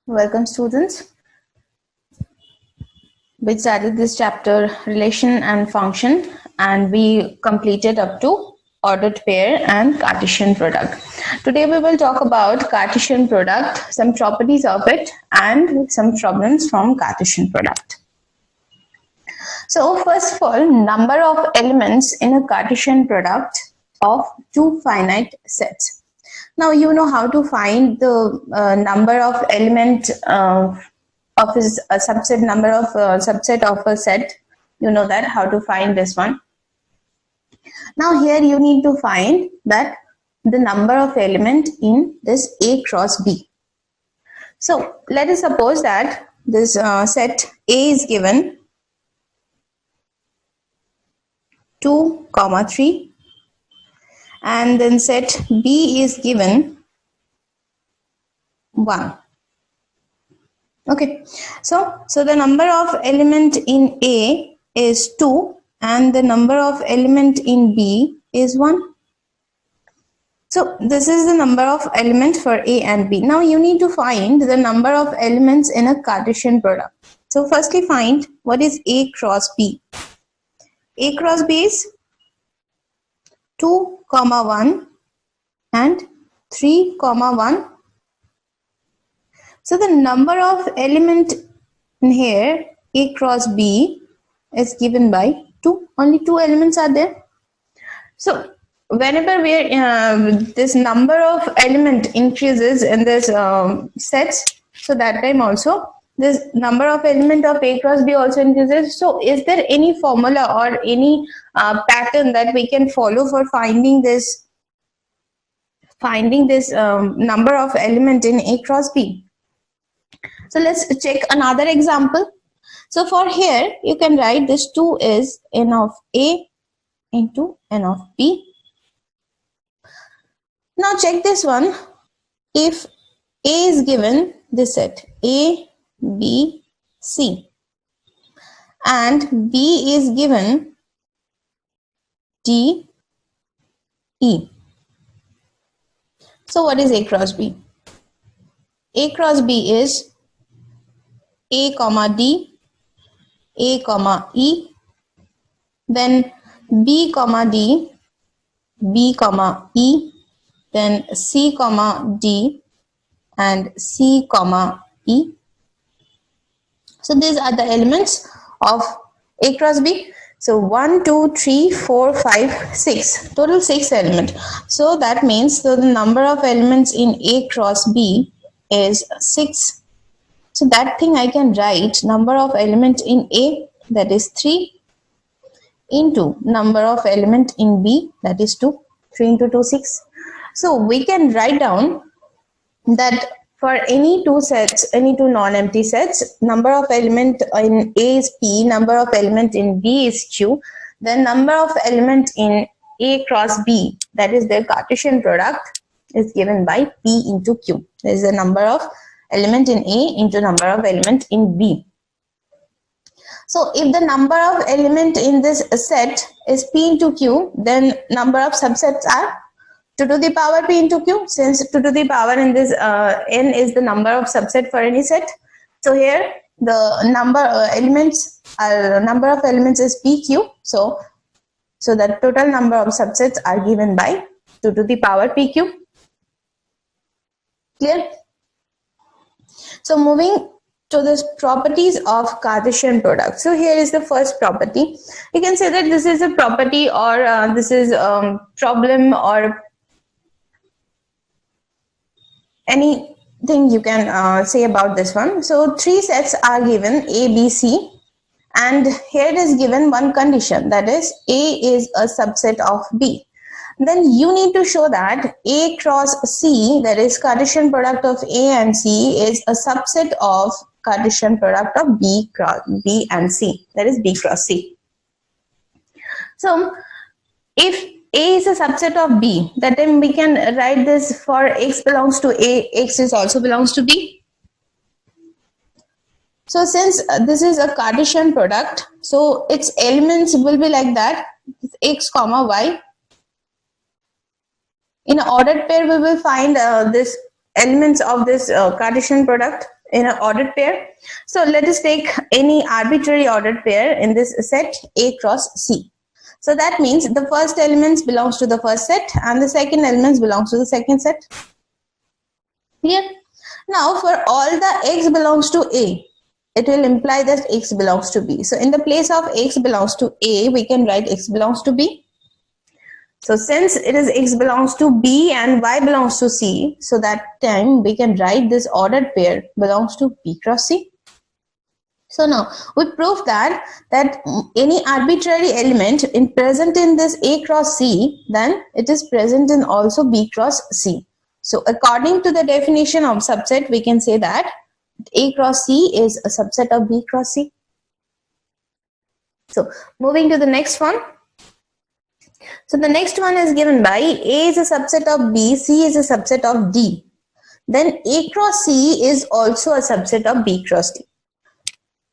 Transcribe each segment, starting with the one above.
Welcome students. We started this chapter relation and function and we completed up to ordered pair and Cartesian product. Today we will talk about Cartesian product, some properties of it and some problems from Cartesian product. So first of all, number of elements in a Cartesian product of two finite sets. Now you know how to find the number of element of a subset number of subset of a set. You know that how to find this one. Now here you need to find that the number of element in this A cross B. So let us suppose that this set A is given 2, 3 and then set B is given 1. Okay, so the number of element in A is 2 and the number of element in B is 1. So this is the number of elements for A and B. Now you need to find the number of elements in a Cartesian product. So firstly find what is A cross B. A cross B is 2, 1 and 3, 1. So the number of element in here A cross B is given by 2. Only 2 elements are there. So whenever we this number of element increases in this sets, so that time also this number of element of A cross B also increases. So is there any formula or any pattern that we can follow for finding this number of element in A cross B? So let's check another example. So for here, you can write this 2 is n of A into n of B. Now check this one. If A is given this set A, B, C and B is given D, E. So what is A cross B? A cross B is A comma D, A comma E, then B comma D, B comma E, then C comma D and C comma E. So these are the elements of A cross B. So 1, 2, 3, 4, 5, 6. Total 6 elements. So that means the number of elements in A cross B is 6. So that thing I can write number of elements in A, that is 3, into number of element in B, that is 2. 3 into 2, 6. So we can write down that for any two sets, any two non-empty sets, number of element in A is P, number of element in B is Q, then number of element in A cross B, that is their Cartesian product, is given by P into Q. There is the number of element in A into number of element in B. So if the number of element in this set is P into Q, then number of subsets are 2 to the power P into Q. Since 2 to the power in this n is the number of subset for any set. So here the number of elements is PQ. So the total number of subsets are given by 2 to the power PQ. Clear? So moving to the properties of Cartesian product. So here is the first property. You can say that this is a property or this is a problem or anything you can say about this one. So 3 sets are given A, B, C and here it is given one condition, that is A is a subset of B. Then you need to show that A cross C, that is Cartesian product of A and C, is a subset of Cartesian product of B and C, that is B cross C. So if A is a subset of B, that then we can write this for X belongs to A, X is also belongs to B. So since this is a Cartesian product, so its elements will be like that, X comma Y. In an ordered pair, we will find this elements of this Cartesian product in an ordered pair. So let us take any arbitrary ordered pair in this set A cross C. So that means the first element belongs to the first set and the second element belongs to the second set. Clear? Now for all the x belongs to A, it will imply that x belongs to B. So in the place of x belongs to A, we can write x belongs to B. So since it is x belongs to B and y belongs to C, so that time we can write this ordered pair belongs to B cross C. So now we prove that any arbitrary element in present in this A cross C, then it is present in also B cross C. So according to the definition of subset, we can say that A cross C is a subset of B cross C. So moving to the next one. So the next one is given by A is a subset of B, C is a subset of D. Then A cross C is also a subset of B cross D.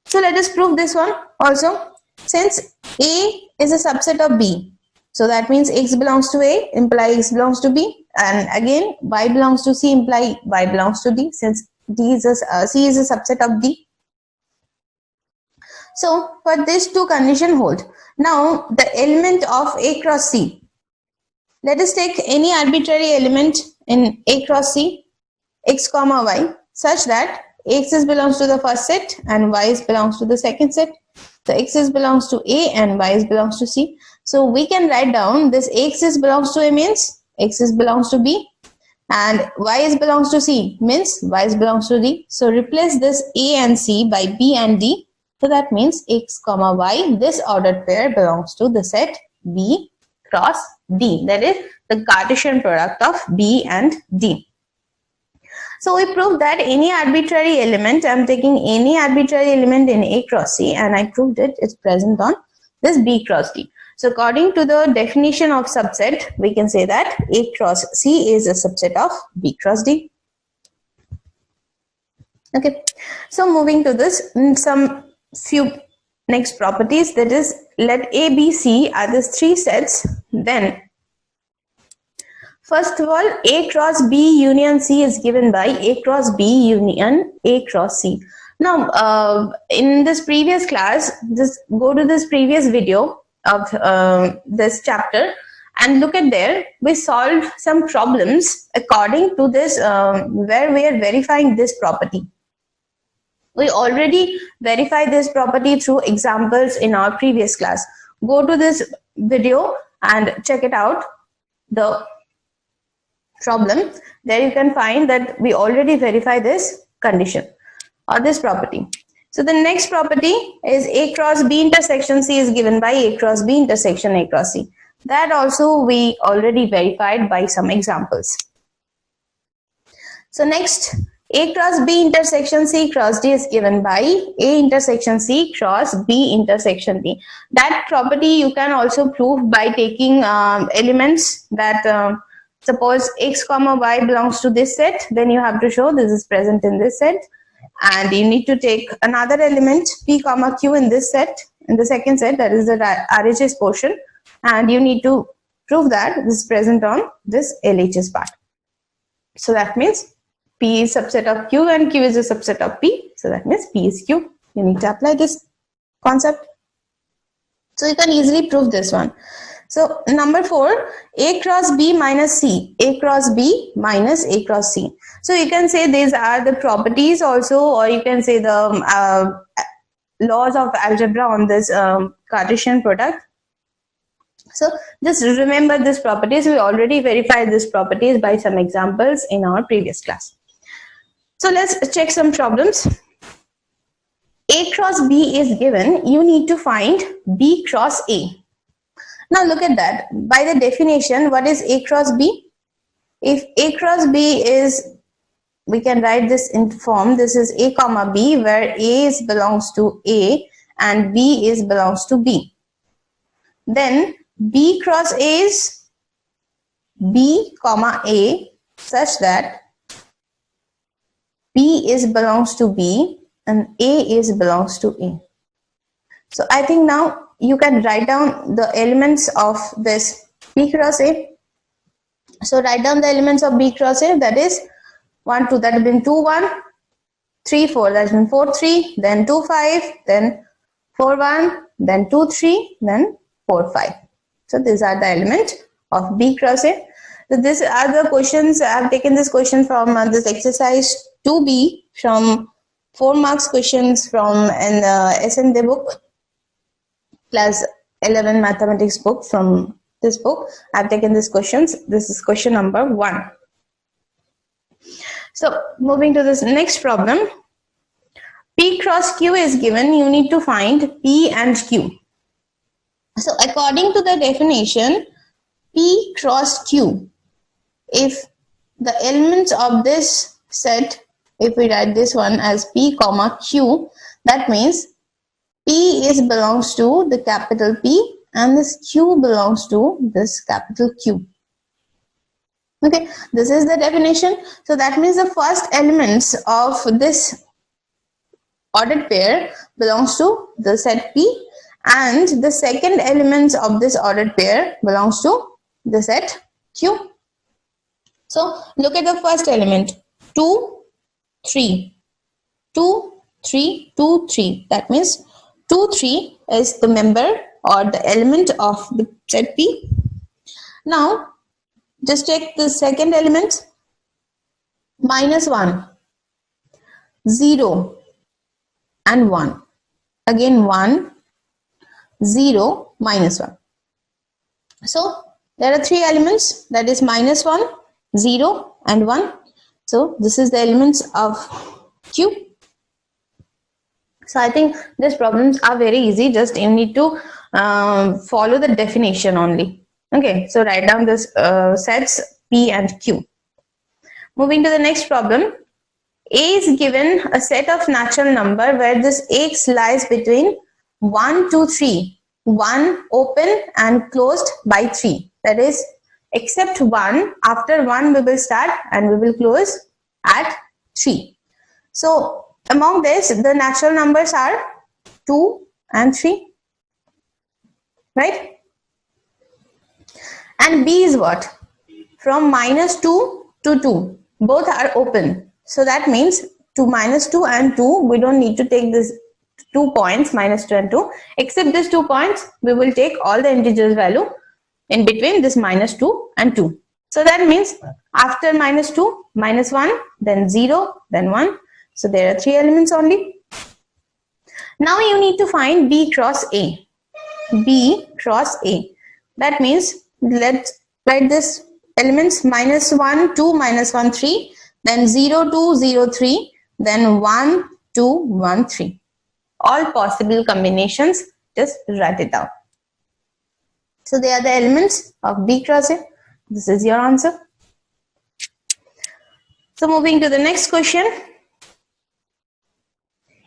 So let us prove this one also. Since A is a subset of B, so that means x belongs to A, imply x belongs to B, and again y belongs to C, imply y belongs to D, since C is a subset of D. So for these two conditions hold. Now the element of A cross C. Let us take any arbitrary element in A cross C, x comma y, such that x belongs to the first set and y belongs to the second set. So x belongs to A and y belongs to C. So we can write down this x belongs to A means x belongs to B, and y belongs to C means y belongs to D. So replace this A and C by B and D. So that means x comma y, this ordered pair belongs to the set B cross D. That is the Cartesian product of B and D. So we proved that any arbitrary element, I am taking any arbitrary element in A cross C and I proved it is present on this B cross D. So according to the definition of subset, we can say that A cross C is a subset of B cross D. Okay, so moving to this, some few next properties, that is, let A, B, C are these three sets, then first of all, A cross B union C is given by A cross B union A cross C. Now, in this previous class, just go to this previous video of this chapter and look at there. We solved some problems according to this, where we are verifying this property. We already verified this property through examples in our previous class. Go to this video and check it out, the problem. There you can find that we already verify this condition or this property. So the next property is A cross B intersection C is given by A cross B intersection A cross C. That also we already verified by some examples. So next, A cross B intersection C cross D is given by A intersection C cross B intersection D. That property you can also prove by taking elements that suppose x comma y belongs to this set, then you have to show this is present in this set, and you need to take another element p comma q in this set, in the second set, that is the RHS portion, and you need to prove that this is present on this LHS part. So that means P is subset of Q and Q is a subset of P. So that means P is Q. You need to apply this concept. So you can easily prove this one. So number 4, A cross B minus C, A cross B minus A cross C. So you can say these are the properties also, or you can say the laws of algebra on this Cartesian product. So just remember these properties. We already verified these properties by some examples in our previous class. So let's check some problems. A cross B is given. You need to find B cross A. Now look at that. By the definition, what is A cross B? If A cross B is, we can write this in form. This is A comma B, where A belongs to A and B belongs to B. Then B cross A is B comma A, such that B belongs to B and A belongs to A. So I think now you can write down the elements of this B cross A. So write down the elements of B cross A, that is 1, 2, that has been 2, 1, 3 4, that means 4 3, then 2 5, then 4 1, then 2 3, then 4 5. So these are the elements of B cross A. So these are the questions. I have taken this question from this exercise 2B from 4 marks questions from an SND book class 11 mathematics book. From this book I have taken these questions. This is question number 1. So moving to this next problem. P cross Q is given. You need to find P and Q. So according to the definition, P cross Q, if the elements of this set, if we write this one as P comma Q, that means P belongs to the capital P and this Q belongs to this capital Q. Okay, this is the definition. So that means the first elements of this ordered pair belongs to the set P and the second elements of this ordered pair belongs to the set Q. So look at the first element, 2 3, 2 3, 2 3. That means 2 3 is the member or the element of the set P. Now just check the second element, -1, 0 and 1. Again 1, 0, -1. So there are 3 elements, that is -1, 0 and 1. So this is the elements of Q. So I think these problems are very easy. Just you need to follow the definition only. Okay, so write down this sets P and Q. Moving to the next problem. A is given a set of natural number where this X lies between 1 to 3. 1 open and closed by 3. That is, except 1, after 1 we will start and we will close at 3. So among this, the natural numbers are 2 and 3, right? And B is what? From -2 to 2, both are open. So that means to -2 and 2, we don't need to take this 2 points, -2 and 2. Except these 2 points, we will take all the integers value in between this -2 and 2. So that means after -2, -1, then 0, then 1. So there are 3 elements only. Now you need to find B cross A. B cross A. That means let's write this elements -1, 2, -1, 3, then 0, 2, 0, 3, then 1, 2, 1, 3. All possible combinations, just write it down. So they are the elements of B cross A. This is your answer. So moving to the next question.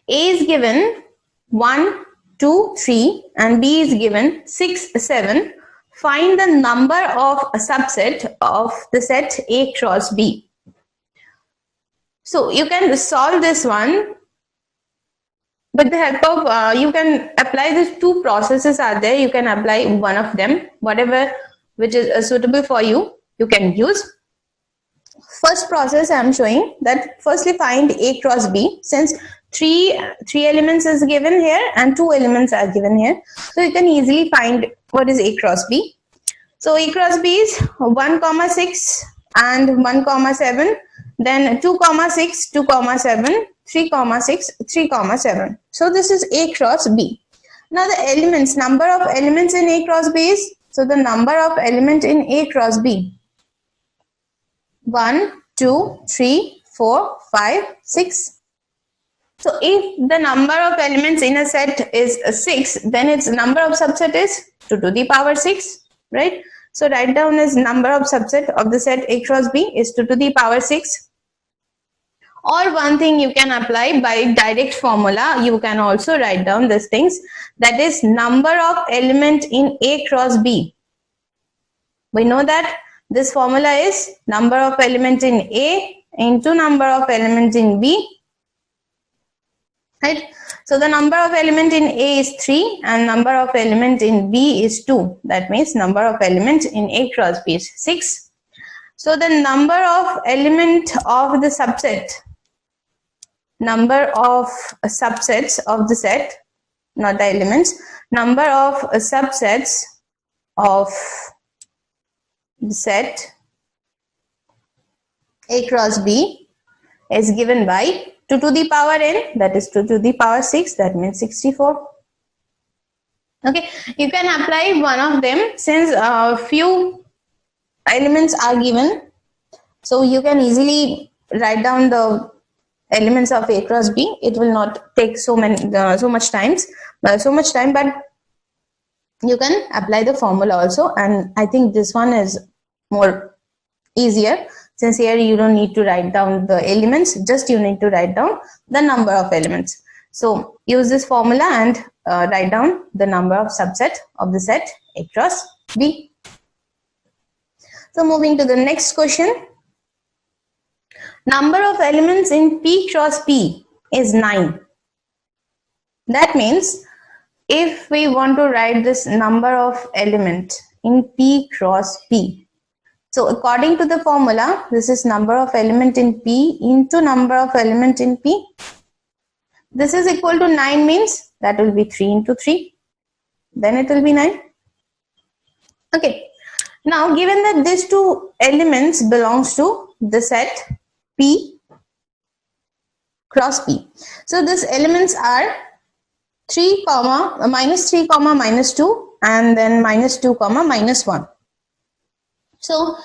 A is given 1, 2, 3 and B is given 6, 7. Find the number of a subset of the set A cross B. So you can solve this one with the help of, you can apply these 2 processes are there. You can apply one of them, whatever which is suitable for you, you can use. First process I am showing that firstly find A cross B, since three elements is given here and 2 elements are given here. So you can easily find what is A cross B. So A cross B is 1, 6 and 1, 7, then 2, 6, 2, 7, 3, 6, 3, 7. So this is A cross B. Now the elements, number of elements in A cross B is, so the number of element in A cross B, 1, 2, 3, 4, 5, 6. So if the number of elements in a set is 6, then its number of subset is 2 to the power 6, right? So write down as number of subset of the set A cross B is 2 to the power 6. Or one thing you can apply by direct formula, you can also write down these things, that is number of element in A cross B. We know that this formula is number of element in A into number of element in B, right? So the number of element in A is 3 and number of element in B is 2. That means number of element in A cross B is 6. So the number of element of the subset, number of subsets of the set, not the elements, number of subsets of the set A cross B is given by 2 to the power n, that is 2 to the power 6, that means 64. Okay, you can apply one of them since few elements are given, so you can easily write down the elements of A cross B. It will not take so much time, but you can apply the formula also, and I think this one is more easier since here you don't need to write down the elements, just you need to write down the number of elements. So use this formula and write down the number of subset of the set A cross B. So moving to the next question. Number of elements in P cross P is 9. That means if we want to write this number of element in P cross P, so according to the formula, this is number of element in P into number of element in P. This is equal to 9 means that will be 3 into 3. Then it will be 9. Okay. Now given that these two elements belongs to the set P cross P. So these elements are 3 comma minus 3 comma minus 2 and then minus 2 comma minus 1. So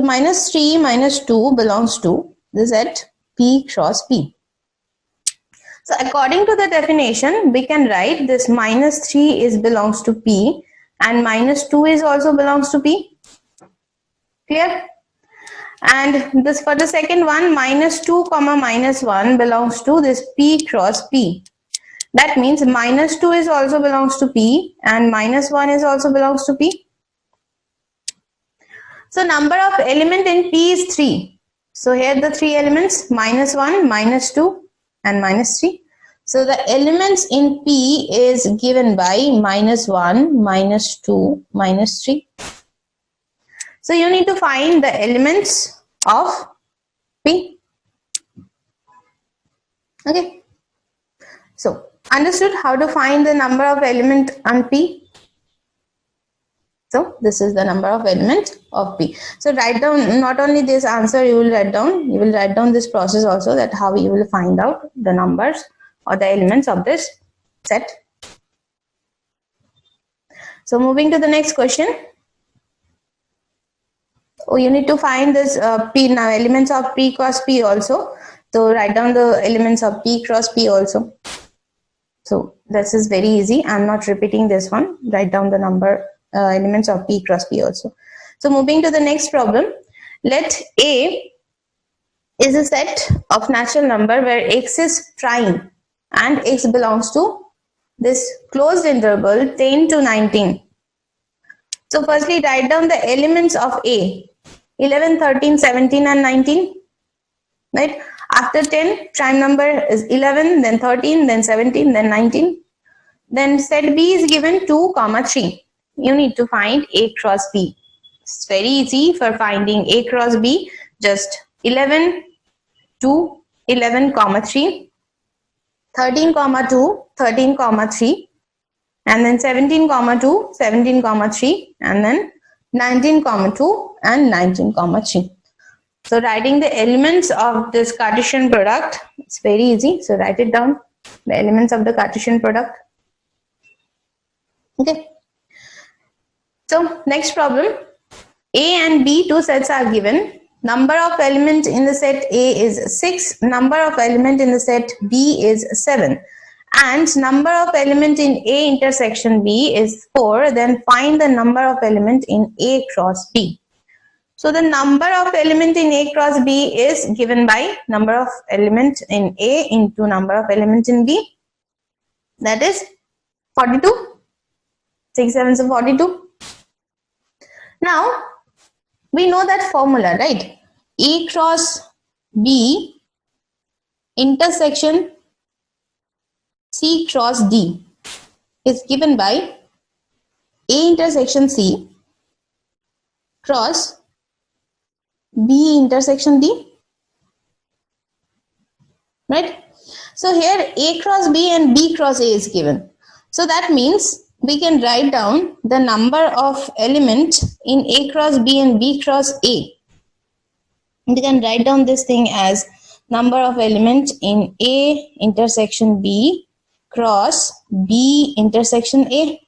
minus 3 minus 2 belongs to the set P cross P. So according to the definition, we can write this minus 3 is belongs to P and minus 2 is also belongs to P. Clear? And this for the second one, minus 2 comma minus 1 belongs to this P cross P. That means minus 2 is also belongs to P and minus 1 is also belongs to P. So number of element in P is 3. So here the 3 elements, minus 1, minus 2 and minus 3. So the elements in P is given by minus 1, minus 2, minus 3. So you need to find the elements of P. Okay. So understood how to find the number of element on P? So this is the number of element of P. So write down not only this answer you will write down this process also, that how you will find out the numbers or the elements of this set. So moving to the next question. Oh, you need to find this P now, elements of P cross P also. So write down the elements of P cross P also. So this is very easy. I'm not repeating this one. Write down the number elements of P cross P also. So moving to the next problem. Let A is a set of natural number where X is prime and X belongs to this closed interval 10 to 19. So firstly write down the elements of A, 11, 13, 17 and 19. Right? After 10, prime number is 11, then 13, then 17, then 19. Then set B is given 2, 3. You need to find A cross B. It's very easy for finding A cross B. Just 11, 2, 11, 3, 13, 2, 13, 3, and then 17, 2, 17, 3, and then 19, 2, and 19, 3. So writing the elements of this Cartesian product, it's very easy. So write it down, the elements of the Cartesian product. Okay. So next problem, A and B two sets are given. Number of element in the set A is 6, number of element in the set B is 7, and number of element in A intersection B is 4. Then find the number of element in A cross B. So the number of element in A cross B is given by number of element in A into number of element in B. That is 42. 6 7 is 42. Now we know that formula, right? A cross B intersection C cross D is given by A intersection C cross B intersection D. right? So here A cross B and B cross A is given. So that means we can write down the number of element in A cross B and B cross A. We can write down this thing as number of element in A intersection B cross B intersection A.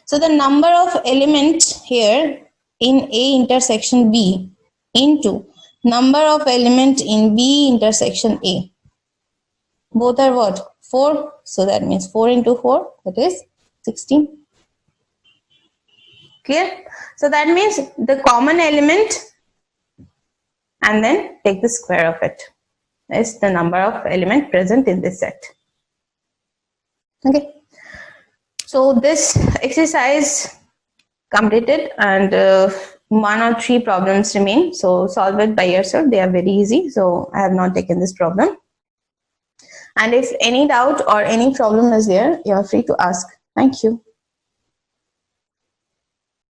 So the number of element here in A intersection B into number of element in B intersection A. Both are what? 4. So that means 4 into 4, that is 16. Clear? So that means the common element and then take the square of it. Is the number of element present in this set. Okay. So this exercise completed, and 1 or 3 problems remain. So solve it by yourself. They are very easy. So I have not taken this problem. And if any doubt or any problem is there, you are free to ask. Thank you.